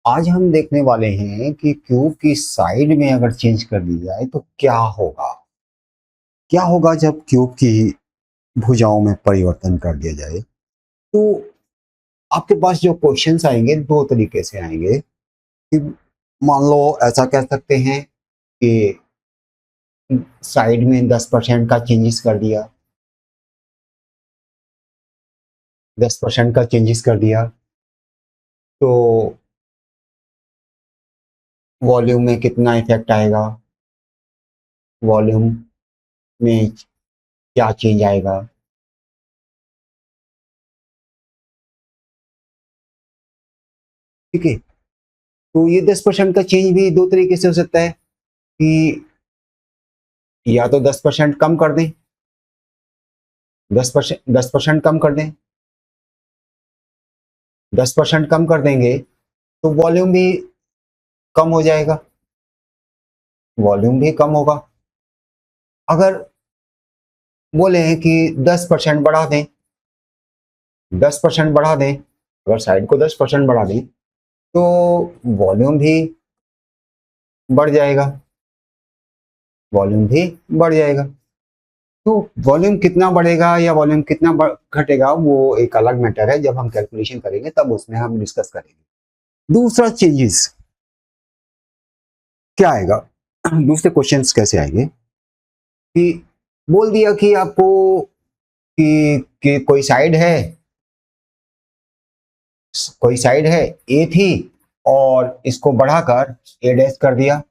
आज हम देखने वाले हैं कि क्यूब की साइड में अगर चेंज कर दी जाए तो क्या होगा। क्या होगा जब क्यूब की भुजाओं में परिवर्तन कर दिया जाए। तो आपके पास जो क्वेश्चंस आएंगे दो तरीके से आएंगे कि मान लो ऐसा कह सकते हैं कि साइड में 10% का चेंजेस कर दिया, 10% का चेंजेस कर दिया तो वॉल्यूम में कितना इफेक्ट आएगा, वॉल्यूम में क्या चेंज आएगा। ठीक है, तो ये 10% का चेंज भी दो तरीके से हो सकता है कि या तो 10% कम कर दें, 10% कम कर दें, 10% कम कर देंगे तो वॉल्यूम भी कम हो जाएगा, वॉल्यूम भी कम होगा। अगर बोले हैं कि 10% बढ़ा दें, 10% बढ़ा दें, अगर साइड को 10% बढ़ा दें तो वॉल्यूम भी बढ़ जाएगा, वॉल्यूम भी बढ़ जाएगा। तो वॉल्यूम कितना बढ़ेगा या वॉल्यूम कितना घटेगा वो एक अलग मैटर है, जब हम कैलकुलेशन करेंगे तब उसमें हम डिस्कस करेंगे। दूसरा चेंजेस क्या आएगा, दूसरे क्वेश्चंस कैसे आएंगे कि बोल दिया कि आपको कि कोई साइड है ए थी और इसको बढ़ाकर ए डैश कर दिया,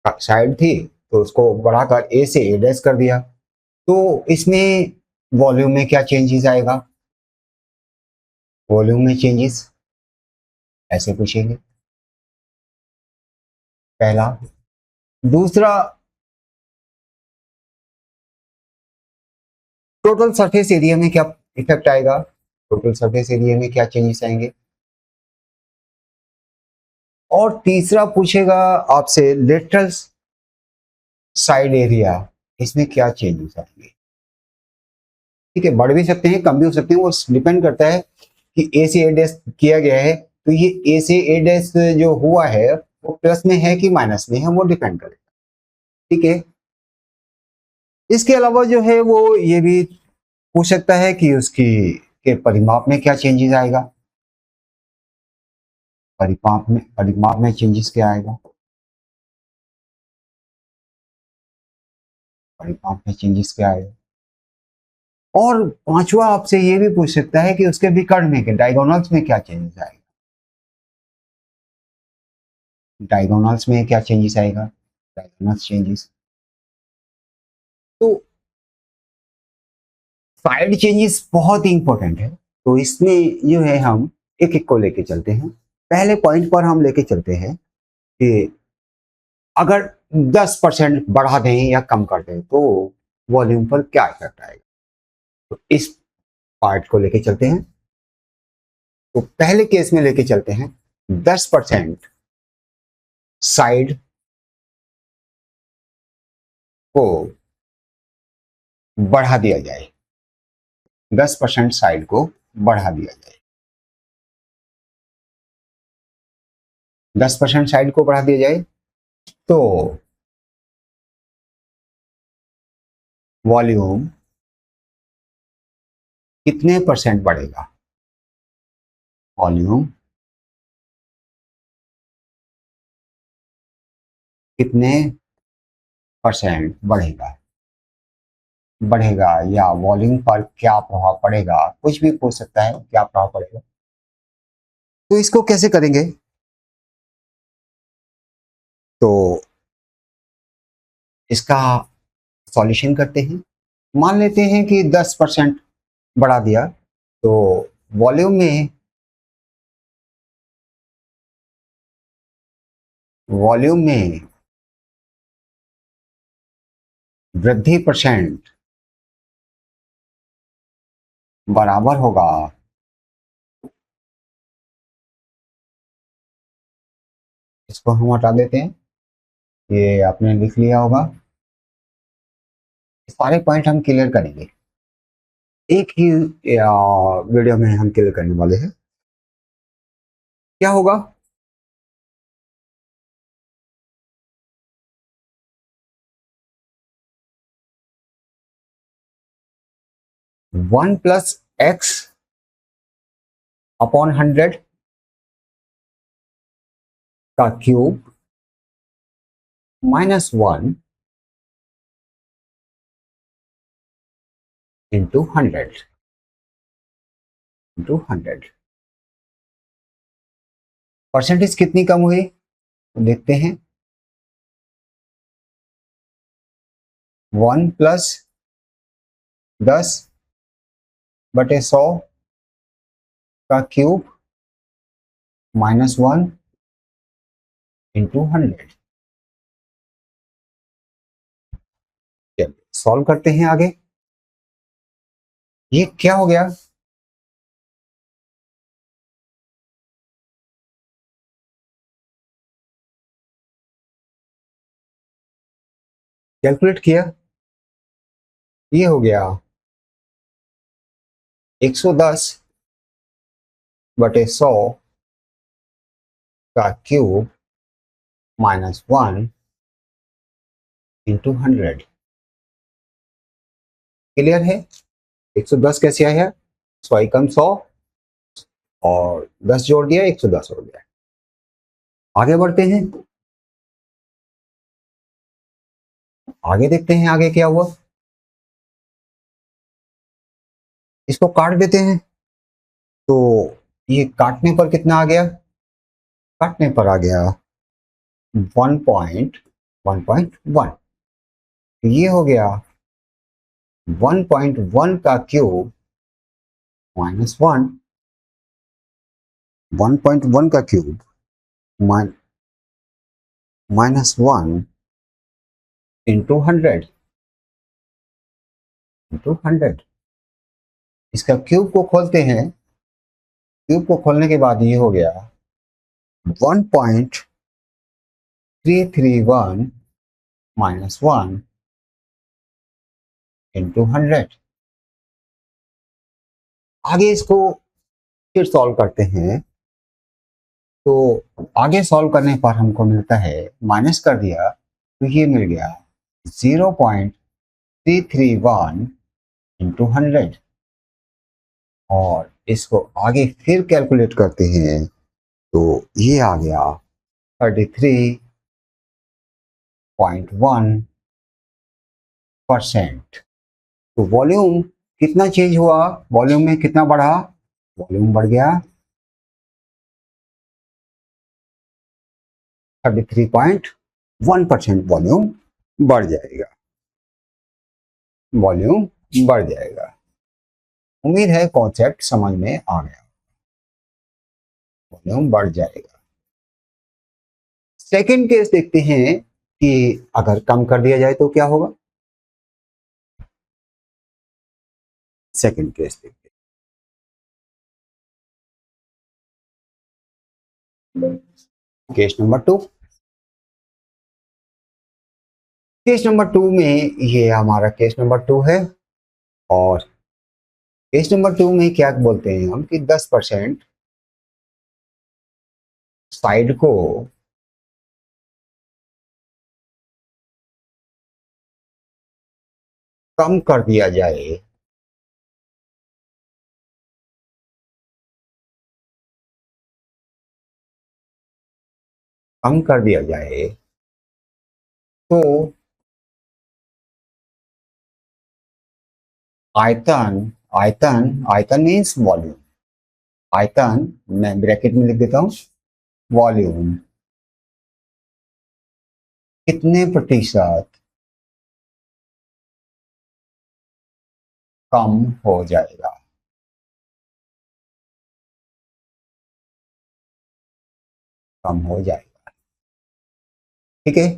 साइड थी तो उसको बढ़ाकर ए से ए डैश कर दिया, तो इसमें वॉल्यूम में क्या चेंजेस आएगा, वॉल्यूम में चेंजेस ऐसे पूछेंगे पहला। दूसरा, टोटल सरफेस एरिया में क्या इफेक्ट आएगा, टोटल सरफेस एरिया में क्या चेंजेस आएंगे। और तीसरा पूछेगा आपसे लेटरल साइड एरिया, इसमें क्या चेंजेस आएंगे। ठीक है, बढ़ भी सकते हैं कम भी हो सकते हैं, वो डिपेंड करता है कि ए से ए डैश किया गया है तो ये ए से ए डैश जो हुआ है वो प्लस में है कि माइनस में है, वो डिपेंड करेगा। ठीक है, इसके अलावा जो है वो ये भी पूछ सकता है कि उसकी के परिमाप में क्या चेंजेस आएगा, परिमाप में चेंजेस क्या आएगा, परिमाप में चेंजेस क्या आएगा। और पांचवा आपसे ये भी पूछ सकता है कि उसके विकर्ण में डायगोनल्स में क्या चेंजेस आएगा, डायगोनल्स में क्या चेंजेस आएगा, डायगोनल्स चेंजेस। तो साइड चेंजेस बहुत ही इंपॉर्टेंट है, तो इसमें जो है हम एक एक को लेके चलते हैं। पहले पॉइंट पर हम लेके चलते हैं कि अगर 10% बढ़ा दें या कम कर दें तो वॉल्यूम पर क्या इफेक्ट आएगा, तो इस पार्ट को लेके चलते हैं। तो पहले केस में लेके चलते हैं 10% साइड को बढ़ा दिया जाए, 10% साइड को बढ़ा दिया जाए, 10% साइड को बढ़ा दिया जाए तो वॉल्यूम कितने परसेंट बढ़ेगा, वॉल्यूम कितने परसेंट बढ़ेगा, बढ़ेगा या वॉल्यूम पर क्या प्रभाव पड़ेगा, कुछ भी पूछ सकता है क्या प्रभाव पड़ेगा। तो इसको कैसे करेंगे, तो इसका सॉल्यूशन करते हैं। मान लेते हैं कि 10% बढ़ा दिया तो वॉल्यूम में वॉल्यूम में वृद्धि परसेंट बराबर होगा, इसको हम हटा देते हैं, ये आपने लिख लिया होगा। सारे पॉइंट हम क्लियर करेंगे, एक ही वीडियो में हम क्लियर करने वाले हैं। क्या होगा? वन प्लस एक्स अपॉन 100 का क्यूब माइनस 1 इंटू 100 परसेंटेज कितनी कम हुई देखते हैं। 1 प्लस 10/100 का क्यूब माइनस 1 इंटू 100। चलिए सॉल्व करते हैं आगे। ये क्या हो गया? कैलकुलेट किया, ये हो गया 110/100 का क्यूब माइनस 1 इंटू 100। क्लियर है? 110 कैसे आया? 100 कम 100 और 10 जोड़ दिया, 110 हो गया। आगे बढ़ते हैं, आगे देखते हैं आगे क्या हुआ। इसको काट देते हैं, तो ये काटने पर कितना आ गया? काटने पर आ गया 1.1। ये हो गया 1.1 का क्यूब माइनस 1, 1.1 का क्यूब माइनस 1 इंटू 100। इसका क्यूब को खोलते हैं, क्यूब को खोलने के बाद ये हो गया 1.331 माइनस 1 इंटू 100। आगे इसको फिर सॉल्व करते हैं, तो आगे सॉल्व करने पर हमको मिलता है, माइनस कर दिया तो ये मिल गया 0.331 इंटू 100। और इसको आगे फिर कैलकुलेट करते हैं, तो ये आ गया 33.1%। तो वॉल्यूम कितना चेंज हुआ? वॉल्यूम में कितना बढ़ा? वॉल्यूम बढ़ गया 33.1%। वॉल्यूम बढ़ जाएगा, वॉल्यूम बढ़ जाएगा। उम्मीद है कॉन्सेप्ट समझ में आ गया। वॉल्यूम बढ़ जाएगा। सेकंड केस देखते हैं कि अगर कम कर दिया जाए तो क्या होगा। सेकंड केस देखते हैं, केस नंबर 2। केस नंबर 2 में ये हमारा केस नंबर 2 है, और केस नंबर 2 में क्या बोलते हैं हम कि 10% साइड को कम कर दिया जाए, कम कर दिया जाए तो आयतन, आयतन मीन्स वॉल्यूम, आयतन मैं ब्रैकेट में लिख देता हूं, वॉल्यूम कितने प्रतिशत कम हो जाएगा। कम हो जाएगा। ठीक है,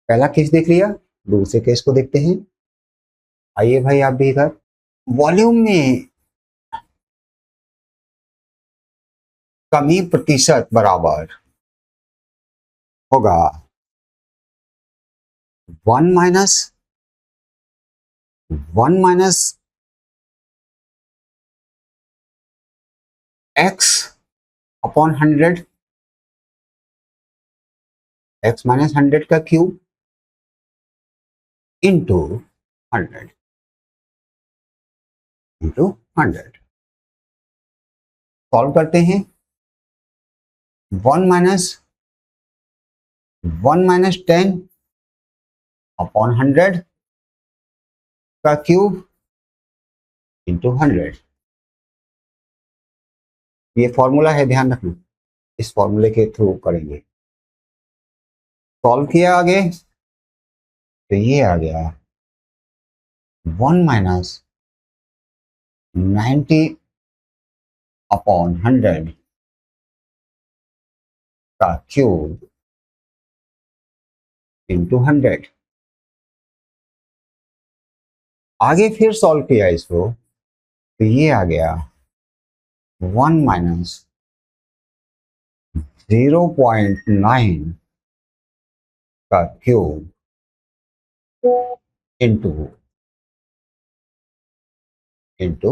पहला केस देख लिया, दूसरे केस को देखते हैं। आइए भाई आप भी इधर। वॉल्यूम में कमी प्रतिशत बराबर होगा 1 minus x upon 100, x minus 100 का क्यूब इंटू 100 इंटू 100। सॉल्व करते हैं। 1 माइनस 10 अपॉन 100 का क्यूब इंटू 100। ये फॉर्मूला है, ध्यान रखना, इस फॉर्मूले के थ्रू करेंगे। सॉल्व किया आगे तो ये आ गया 1 माइनस 90 अपॉन 100 का क्यूब इंटू 100। आगे फिर सॉल्व किया इसको तो ये आ गया 1 माइनस 0.9 का क्यूब इंटू 100।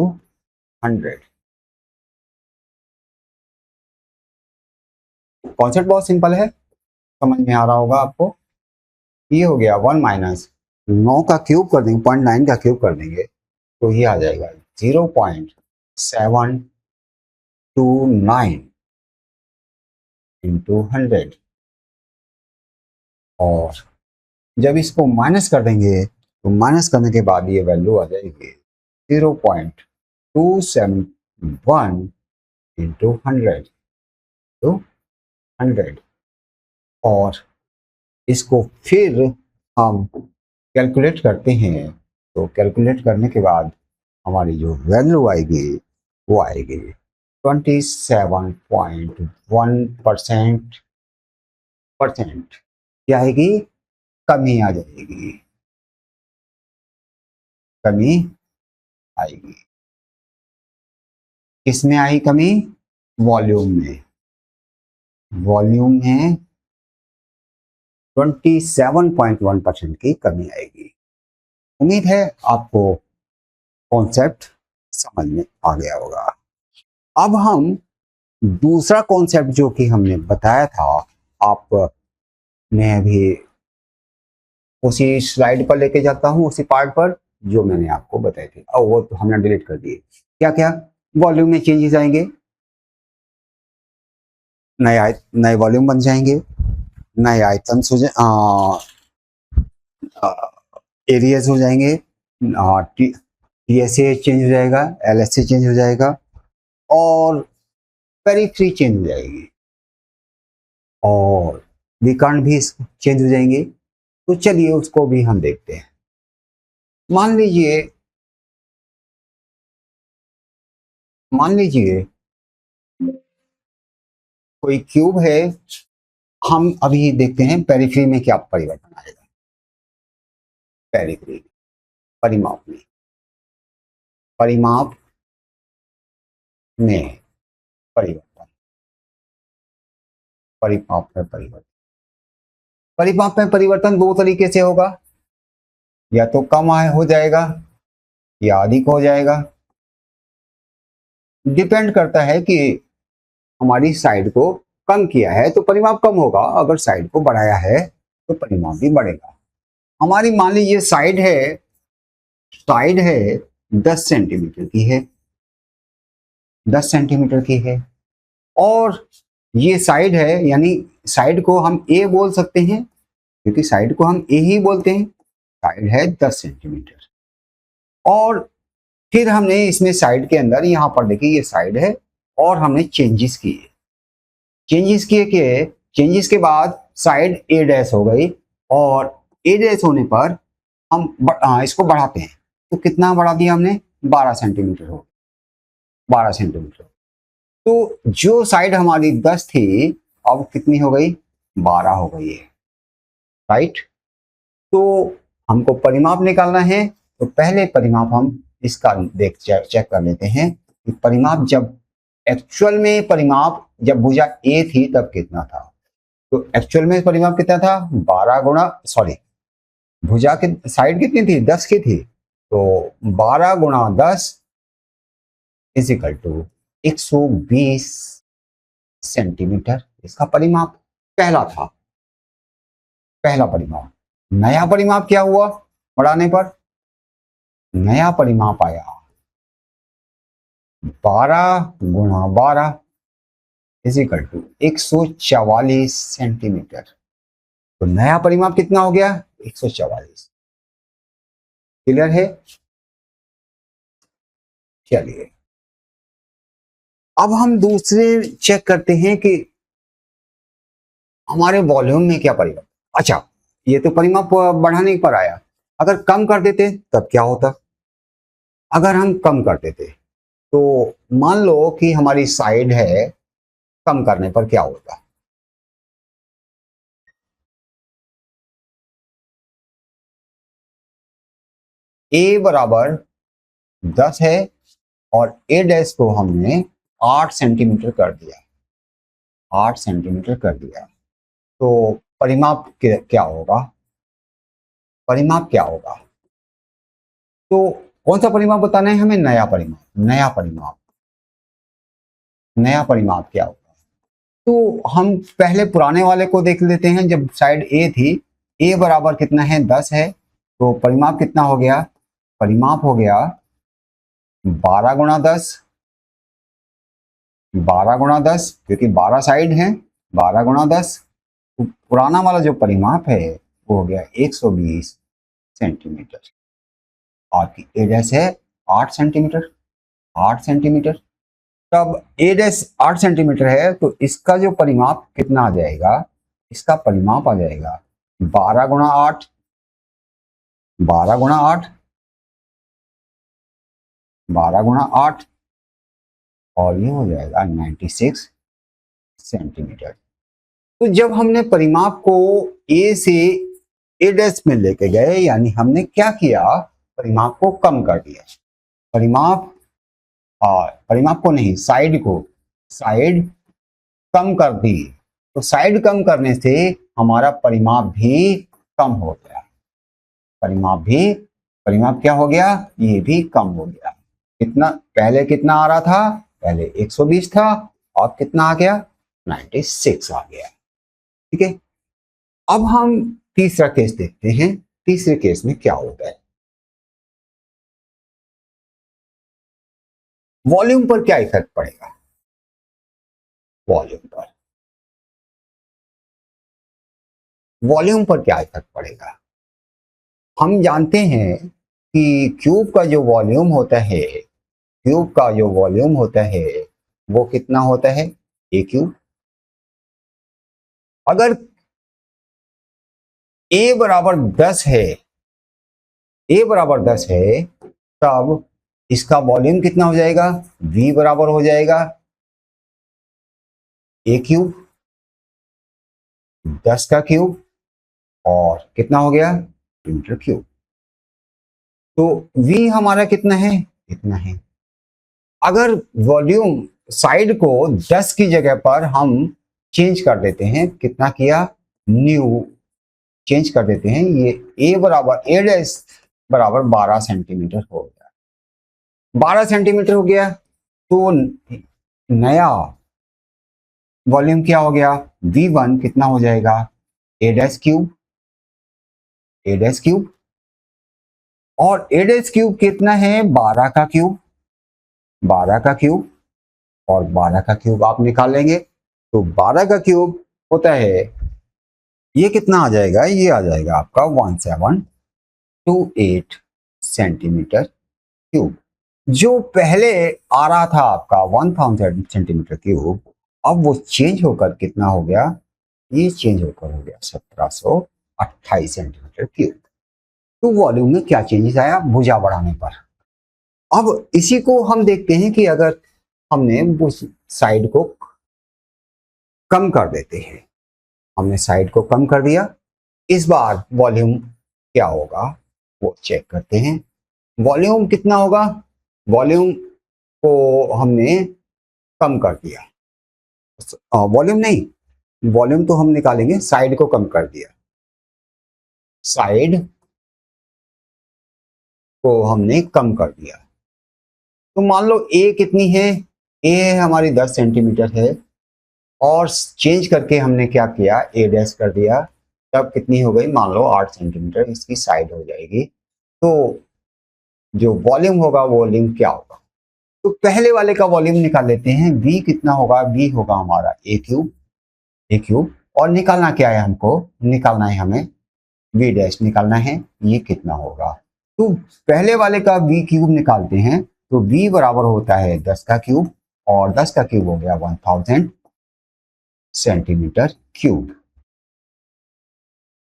कॉन्सेप्ट बहुत सिंपल है, समझ में आ रहा होगा आपको। ये हो गया 1 माइनस 9 का क्यूब कर देंगे, 0.9 का क्यूब कर देंगे तो ये आ जाएगा 0.729 इंटू 100। और जब इसको माइनस कर देंगे तो माइनस करने के बाद ये वैल्यू आ जाएगी 0.271 इंटू 100। और इसको फिर हम कैलकुलेट करते हैं तो कैलकुलेट करने के बाद हमारी जो वैल्यू आएगी वो आएगी 27.1% क्या आएगी? कमी आ जाएगी, कमी आएगी। किसमें आई कमी? वॉल्यूम में। वॉल्यूम में 27.1% की कमी आएगी। उम्मीद है आपको कॉन्सेप्ट समझ में आ गया होगा। अब हम दूसरा कॉन्सेप्ट जो कि हमने बताया था, आप मैं अभी उसी स्लाइड पर लेके जाता हूं, उसी पार्ट पर जो मैंने आपको बताए थे। और वो तो हमने डिलीट कर दिए। क्या क्या? वॉल्यूम में चेंजेस आएंगे, नए वॉल्यूम बन जाएंगे, नए आइटम्स हो जाए, एरियाज हो जाएंगे, टीएसए चेंज हो जाएगा, एलएसए चेंज हो जाएगा और पेरिफेरी चेंज हो जाएगी और विकर्ण भी चेंज हो जाएंगे। तो चलिए उसको भी हम देखते हैं। मान लीजिए कोई क्यूब है। हम अभी देखते हैं पेरिफेरी में क्या परिवर्तन आएगा। पेरिफेरी परिमाप में परिमाप में परिवर्तन, परिमाप में परिवर्तन। परिमाप में परिवर्तन दो तरीके से होगा, या तो कम हो जाएगा या अधिक हो जाएगा। डिपेंड करता है कि हमारी साइड को कम किया है तो परिमाप कम होगा, अगर साइड को बढ़ाया है तो परिमाप भी बढ़ेगा। हमारी मान लीजिए साइड है 10 सेंटीमीटर की है, 10 सेंटीमीटर की है। और ये साइड है, यानी साइड को हम ए बोल सकते हैं, क्योंकि साइड को हम ए ही बोलते हैं। साइड है 10 सेंटीमीटर और फिर हमने इसमें साइड के अंदर, यहां पर देखिए ये साइड है और हमने चेंजेस किए। चेंजेस के बाद साइड ए डैश हो गई और ए डैश होने पर हम इसको बढ़ाते हैं। तो कितना बढ़ा दिया हमने? 12 सेंटीमीटर हो, 12 सेंटीमीटर। तो जो साइड हमारी 10 थी अब कितनी हो गई? 12 हो गई है, राइट। तो हमको परिमाप निकालना है, तो पहले परिमाप हम इसका चेक कर लेते हैं कि परिमाप जब एक्चुअल में परिमाप जब भुजा ए थी तब कितना था। तो एक्चुअल में परिमाप कितना था? 12 गुणा, सॉरी, भुजा की साइड कितनी थी? 10 की थी। तो 12 गुणा 10 इज इक्वल टू 120 सेंटीमीटर इसका परिमाप पहला था, पहला परिमाप। नया परिमाप क्या हुआ बढ़ाने पर? नया परिमाप आया 12 गुणा 12 इज इक्वल टू 144 सेंटीमीटर। तो नया परिमाप कितना हो गया? 144। क्लियर है? चलिए अब हम दूसरे चेक करते हैं कि हमारे वॉल्यूम में क्या परिवर्तन। अच्छा, ये तो परिमाप बढ़ाने पर आया, अगर कम कर देते तब क्या होता? अगर हम कम कर देते तो मान लो कि हमारी साइड है, कम करने पर क्या होगा? ए बराबर 10 है और ए डैश को हमने 8 सेंटीमीटर कर दिया, 8 सेंटीमीटर कर दिया। तो परिमाप क्या होगा? परिमाप क्या होगा? तो कौन सा परिमाप बताना है हमें? नया परिमाप। नया परिमाप, नया परिमाप क्या होगा? तो हम पहले पुराने वाले को देख लेते हैं। जब साइड ए थी, ए बराबर कितना है? 10 है। तो परिमाप कितना हो गया? परिमाप हो गया 12 गुणा 10, 12 गुणा 10, क्योंकि 12 साइड है, 12 गुणा 10। तो पुराना वाला जो परिमाप है वो हो गया 120 सेंटीमीटर। आपकी ए डैश है 8 सेंटीमीटर, 8 सेंटीमीटर। तब ए डैश 8 सेंटीमीटर है तो इसका जो परिमाप कितना आ जाएगा? इसका परिमाप आ जाएगा 12 गुणा 8, 12 गुणा 8, 12 गुणा 8 और ये हो जाएगा 96 सेंटीमीटर। तो जब हमने परिमाप को ए से ए डैश में लेके गए, यानी हमने क्या किया? परिमाप को कम कर दिया। परिमाप परिमाप को नहीं, साइड को, साइड कम कर दी। तो साइड कम करने से हमारा परिमाप भी कम हो गया। परिमाप भी, परिमाप क्या हो गया? ये भी कम हो गया। कितना? पहले कितना आ रहा था? पहले 120 था, और कितना आ गया? 96 आ गया। ठीक है, अब हम तीसरा केस देखते हैं। तीसरे केस में क्या होता है? वॉल्यूम पर क्या इफेक्ट पड़ेगा? वॉल्यूम पर, वॉल्यूम पर क्या इफेक्ट पड़ेगा? हम जानते हैं कि क्यूब का जो वॉल्यूम होता है, क्यूब का जो वॉल्यूम होता है वो कितना होता है? ए क्यूब। अगर ए बराबर 10 है, ए बराबर 10 है, तब इसका वॉल्यूम कितना हो जाएगा? वी बराबर हो जाएगा ए क्यूब, 10 का क्यूब, और कितना हो गया? Metre cube. तो वी हमारा कितना है? इतना है। अगर वॉल्यूम साइड को 10 की जगह पर हम चेंज कर देते हैं, कितना किया? न्यू चेंज कर देते हैं। ये ए बराबर, ए डैश बराबर 12 सेंटीमीटर हो गया, 12 सेंटीमीटर हो गया। तो नया वॉल्यूम क्या हो गया? V1 कितना हो जाएगा? ए डैश क्यूब, ए डैश क्यूब, और ए डैश क्यूब कितना है? 12 का क्यूब, 12 का क्यूब, और 12 का क्यूब आप निकालेंगे तो 12 का क्यूब होता है, ये कितना आ जाएगा? ये आ जाएगा आपका 1728 सेंटीमीटर क्यूब। जो पहले आ रहा था आपका 1000 सेंटीमीटर क्यूब, अब वो चेंज होकर कितना हो गया? ये चेंज होकर हो गया 1728 सेंटीमीटर क्यूब। तो वॉल्यूम में क्या चेंजेस आया भुजा बढ़ाने पर? अब इसी को हम देखते हैं कि अगर हमने उस साइड को कम कर देते हैं, हमने साइड को कम कर दिया, इस बार वॉल्यूम क्या होगा वो चेक करते हैं। वॉल्यूम कितना होगा? वॉल्यूम को हमने कम कर दिया, वॉल्यूम नहीं, वॉल्यूम तो हम निकालेंगे, साइड को कम कर दिया, साइड को हमने कम कर दिया। तो मान लो ए कितनी है? ए हमारी 10 सेंटीमीटर है, और चेंज करके हमने क्या किया, ए डैश कर दिया, तब कितनी हो गई, मान लो 8 सेंटीमीटर इसकी साइड हो जाएगी। तो जो वॉल्यूम होगा वो वॉल्यूम क्या होगा, तो पहले वाले का वॉल्यूम निकाल लेते हैं। v कितना होगा, v होगा हमारा ए क्यूब, और निकालना क्या है, हमको निकालना है, हमें v डैश निकालना है, ये कितना होगा। तो पहले वाले का v क्यूब निकालते हैं, तो v बराबर होता है 10 का क्यूब, और 10 का क्यूब हो गया 1000 सेंटीमीटर क्यूब।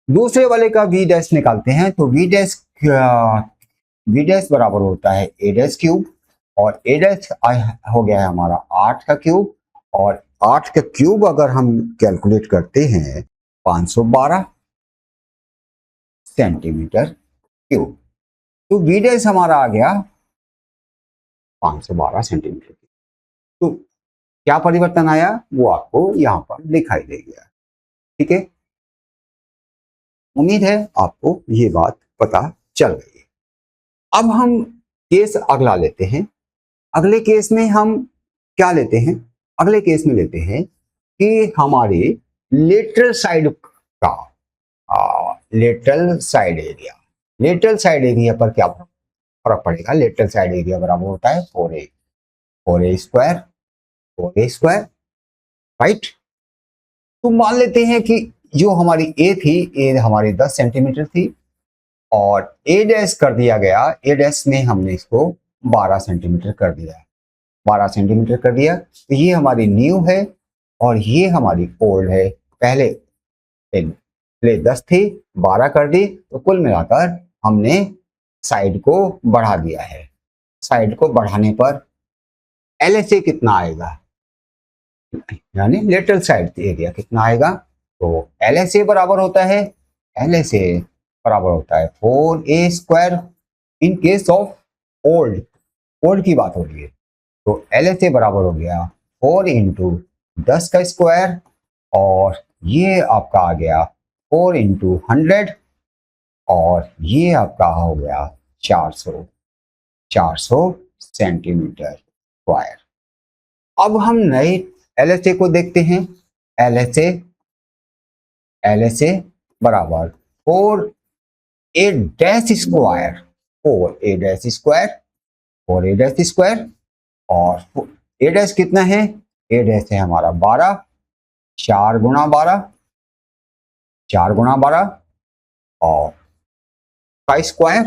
दूसरे वाले का v डैश निकालते हैं, तो v डैश बराबर होता है a डैश क्यूब, और a डैश हो गया है हमारा 8 का क्यूब, और 8 का क्यूब अगर हम कैलकुलेट करते हैं 512 सेंटीमीटर क्यूब। तो v डैश हमारा आ गया 512 सेंटीमीटर। तो क्या परिवर्तन आया वो आपको यहाँ पर दिखाई देगा। ठीक है, उम्मीद है आपको ये बात पता चल गई। अब हम केस अगला लेते हैं। अगले केस में हम क्या लेते हैं, अगले केस में लेते हैं कि हमारी लेटरल साइड का लेटरल साइड एरिया पर क्या फर्क पड़ेगा। लेटरल साइड एरिया बराबर होता है 4a स्क्वायर, राइट। तो मान लेते हैं कि जो हमारी ए थी, ए हमारी 10 सेंटीमीटर थी, और ए डैश कर दिया गया, ए डैश में हमने इसको 12 सेंटीमीटर कर दिया, 12 सेंटीमीटर कर दिया। तो ये हमारी न्यू है और ये हमारी ओल्ड है। पहले 10 थी, 12 कर दी, तो कुल मिलाकर हमने साइड को बढ़ा दिया है। साइड को बढ़ाने पर एलएसए कितना आएगा, यानी लेटरल साइड एरिया कितना आएगा। तो एलएसए बराबर होता है, एलएसए बराबर होता है 4a square. In case of old की बात हो रही है, तो एलएसए बराबर हो गया 4 इंटू 10 का स्क्वायर, और ये आपका आ गया 4 इंटू 100, और ये आपका हो गया 400 सेंटीमीटर स्क्वायर। अब हम नए एलएसए को देखते हैं। एलएसए बराबर 4a dash square, 4a dash square, और a डैश कितना है, a डैश है हमारा 12, 4 गुणा 12 और का स्क्वायर,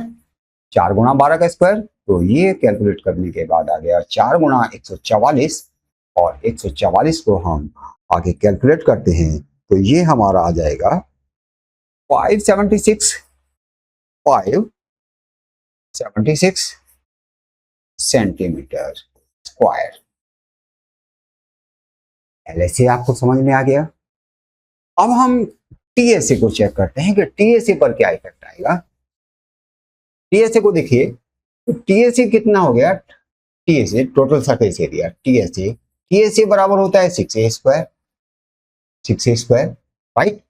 4 गुणा 12 का स्क्वायर। तो ये कैलकुलेट करने के बाद आ गया 4 गुणा 144, और 144 को हम आगे कैलकुलेट करते हैं, तो ये हमारा आ जाएगा 576 सेंटीमीटर स्क्वायर। एलएसए आपको समझ में आ गया। अब हम टीएसए को चेक करते हैं कि टीएसए पर क्या इफेक्ट आएगा। टीएसए को देखिए, तो टीएसए कितना हो गया, TSA total surface area, TSA बराबर होता है 6a स्क्वायर, राइट।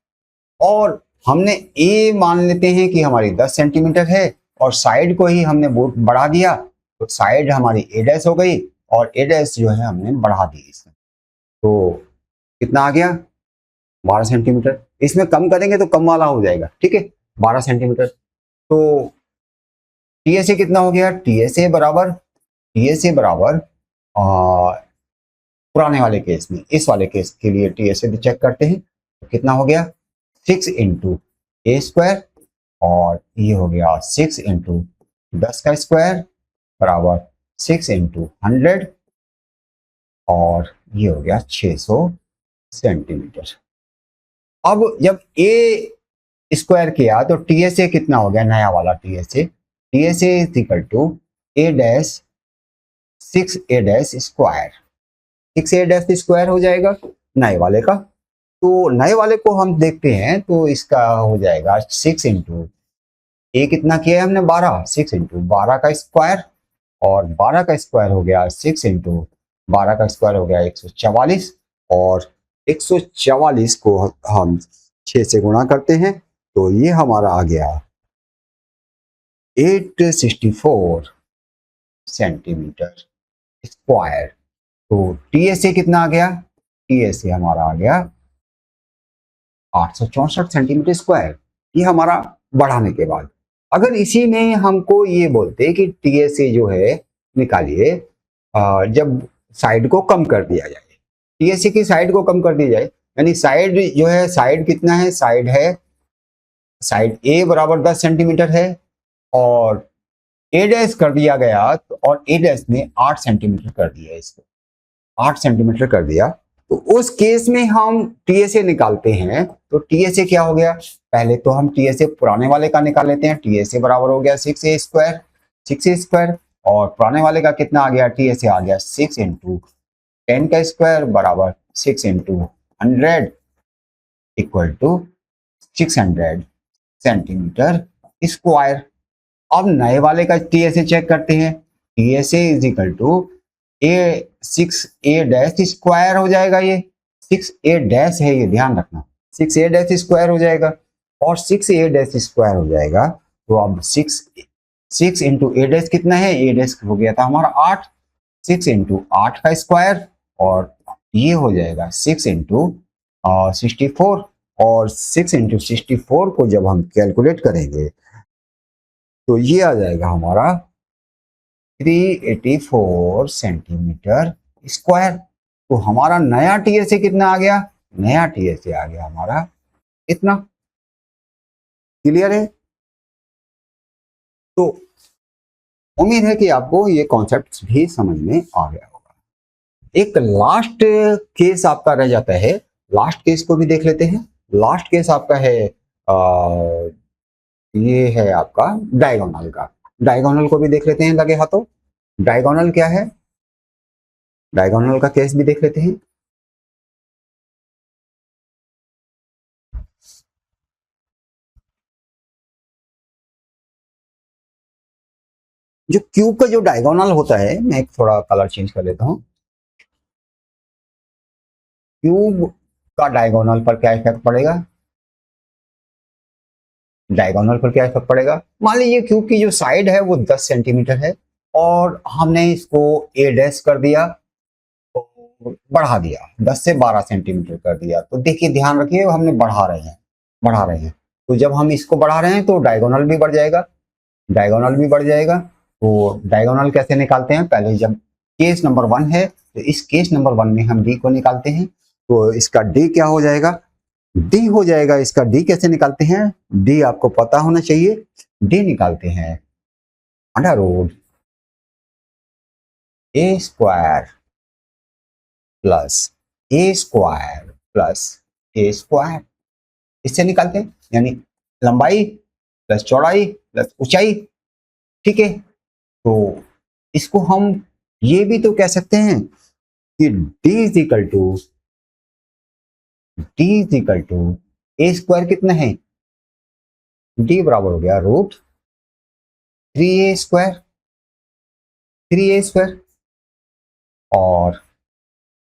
और हमने ए मान लेते हैं कि हमारी 10 सेंटीमीटर है, और साइड को ही हमने बढ़ा दिया, तो साइड हमारी ए डैश हो गई, और ए डैश जो है हमने बढ़ा दी इसमें। तो कितना आ गया 12 सेंटीमीटर। इसमें कम करेंगे तो कम वाला हो जाएगा, ठीक है, 12 सेंटीमीटर। तो टीएसए कितना हो गया, टीएसए बराबर पुराने वाले केस में, इस वाले केस के लिए टीएसए भी चेक करते हैं, तो कितना हो गया 6 इंटू ए स्क्वायर, और ये हो गया 6 इंटू 10 का स्क्वायर बराबर 6 इंटू 100, और ये हो गया 600 सेंटीमीटर। अब जब ए स्क्वायर किया तो टीएसए कितना हो गया, नया वाला TSA is equal to a dash 6a dash square, 6a dash square हो जाएगा नए वाले का। तो नए वाले को हम देखते हैं, तो इसका हो जाएगा 6 इंटू ए कितना किया है हमने 12, 6 इंटू 12 का स्क्वायर, और 12 का स्क्वायर हो गया 6 इंटू 12 का स्क्वायर हो गया 144, और 144 को हम 6 से गुणा करते हैं, तो ये हमारा आ गया 864 सेंटीमीटर स्क्वायर। तो टीएसए कितना आ गया, टीएसए हमारा आ गया 864 सेंटीमीटर स्क्वायर, ये हमारा बढ़ाने के बाद। अगर इसी में हमको ये बोलते कि टीएसए जो है निकालिए जब साइड को कम कर दिया जाए, टीएसए की साइड को कम कर दी जाए, यानी साइड जो है, साइड कितना है, साइड ए बराबर 10 सेंटीमीटर है और ए डैश कर दिया गया, और ए डैश ने 8 सेंटीमीटर कर दिया, इसको 8 सेंटीमीटर कर दिया, तो उस केस में हम टीएसए निकालते हैं। तो टीएसए क्या हो गया, पहले तो हम टीएसए पुराने वाले का निकाल लेते हैं। टीएसए बराबर हो गया 6a स्क्वायर, और पुराने वाले का कितना आ गया, टीएसए आ गया 6 इंटू 10 का स्क्वायर बराबर 6 into 100 equal to 600 centimetre square. अब नए वाले का टीएसए चेक करते हैं। TSA is equal to a 6a dash square हो जाएगा, ये 6a डैश है, ये ध्यान रखना, 6a डैश स्क्वायर हो जाएगा, और 6a डैश स्क्वायर हो जाएगा। तो अब 6 इंटू ए डैश कितना है, ए डैश हो गया था हमारा 8, 6 इंटू 8 का स्क्वायर, और ये हो जाएगा 6 इंटू 64, और 6 इंटू 64 को जब हम कैलकुलेट करेंगे तो ये आ जाएगा हमारा 384 सेंटीमीटर स्क्वायर। तो हमारा नया टीएसए कितना आ गया, नया टीएसए आ गया हमारा इतना। क्लियर है? तो उम्मीद है कि आपको ये कॉन्सेप्ट भी समझ में आ गया होगा। एक लास्ट केस आपका रह जाता है, लास्ट केस को भी देख लेते हैं। लास्ट केस आपका है ये है आपका डायगोनल का। डायगोनल को भी देख लेते हैं लगे हाथों। डायगोनल क्या है, डायगोनल का केस भी देख लेते हैं। जो क्यूब का जो डायगोनल होता है, मैं एक थोड़ा कलर चेंज कर लेता हूं। क्यूब का डायगोनल पर क्या इफेक्ट पड़ेगा, डायगोनल पर क्या इफेक्ट पड़ेगा। मान लीजिए क्यूब की जो साइड है वो 10 सेंटीमीटर है, और हमने इसको ए डैश कर दिया, तो बढ़ा दिया 10 से 12 सेंटीमीटर कर दिया। तो देखिए ध्यान रखिए, हमने बढ़ा रहे हैं। तो जब हम इसको बढ़ा रहे हैं तो डायगोनल भी बढ़ जाएगा, डायगोनल भी बढ़ जाएगा। तो डायगोनल कैसे निकालते हैं, पहले जब केस नंबर 1 है तो इस केस नंबर 1 में हम डी को निकालते हैं। तो इसका डी क्या हो जाएगा, डी हो जाएगा, इसका डी कैसे निकालते हैं, डी आपको पता होना चाहिए। डी निकालते हैं अंडर रूट ए स्क्वायर प्लस ए स्क्वायर प्लस ए स्क्वायर, इससे निकालते हैं, यानी लंबाई प्लस चौड़ाई प्लस ऊंचाई। ठीक है, तो इसको हम ये भी तो कह सकते हैं कि d is equal to a square कितना है, d बराबर हो गया रूट 3a स्क्वायर, और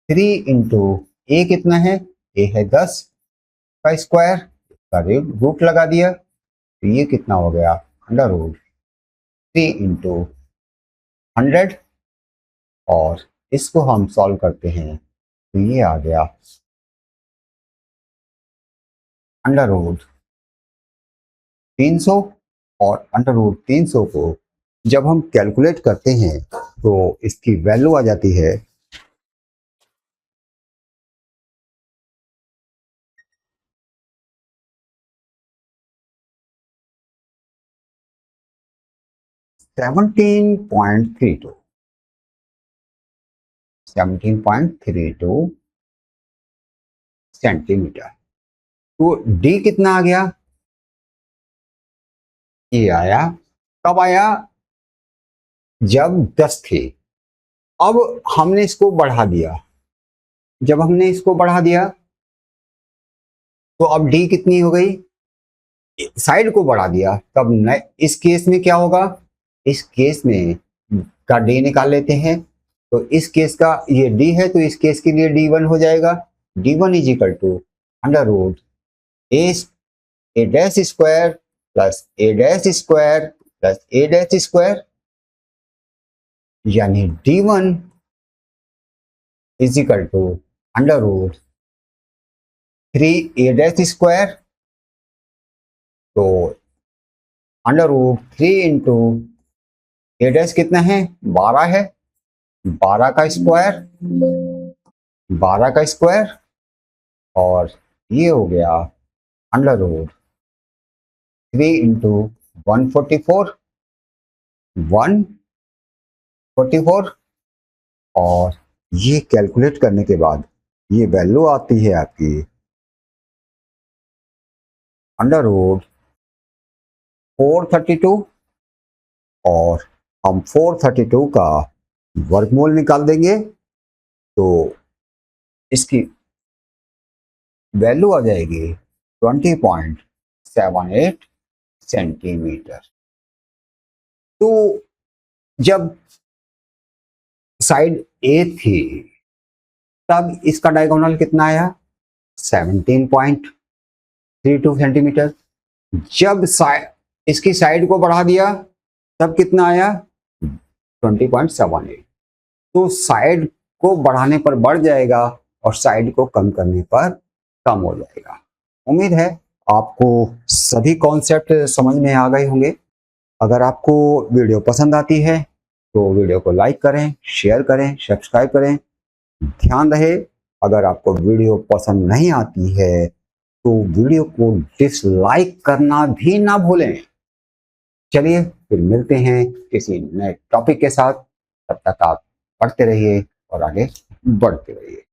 3 इंटू ए कितना है, ए है 10 का स्क्वायर, का रूट लगा दिया, तो ये कितना हो गया अंडर रूट 3 इंटू 100, और इसको हम सॉल्व करते हैं तो ये आ गया अंडर रूट 300, और अंडर रूट 300 को जब हम कैलकुलेट करते हैं तो इसकी वैल्यू आ जाती है 17.32 सेंटीमीटर। तो डी कितना आ गया, ये आया, कब आया, जब 10 थे। अब हमने इसको बढ़ा दिया, जब हमने इसको बढ़ा दिया तो अब डी कितनी हो गई, साइड को बढ़ा दिया, तब इस केस में क्या होगा, इस केस में का डी निकाल लेते हैं। तो इस केस का ये डी है, तो इस केस के लिए d1 हो जाएगा, d1 is equal to under root a dash square plus a dash square plus a dash square, यानी d1 is equal to under root 3a² तो अंडर रूट 3 इंटू a' कितना है, 12 है, 12 का स्क्वायर, 12 का स्क्वायर, और ये हो गया अंडर रूट 3 इंटू 144, 144, और ये कैलकुलेट करने के बाद ये वैल्यू आती है आपकी अंडर रूट 432, और हम 432 का वर्गमूल निकाल देंगे तो इसकी वैल्यू आ जाएगी 20.78 सेंटीमीटर। तो जब साइड ए थी तब इसका डायगोनल कितना आया, 17.32 सेंटीमीटर। जब इसकी साइड को बढ़ा दिया तब कितना आया, 20.78। तो साइड को बढ़ाने पर बढ़ जाएगा और साइड को कम करने पर कम हो जाएगा। उम्मीद है आपको सभी कॉन्सेप्ट समझ में आ गए होंगे। अगर आपको वीडियो पसंद आती है तो वीडियो को लाइक करें, शेयर करें, सब्सक्राइब करें। ध्यान रहे, अगर आपको वीडियो पसंद नहीं आती है तो वीडियो को डिसलाइक करना भी ना भूलें। चलिए फिर मिलते हैं किसी नए टॉपिक के साथ। तब तक आप पढ़ते रहिए और आगे बढ़ते रहिए।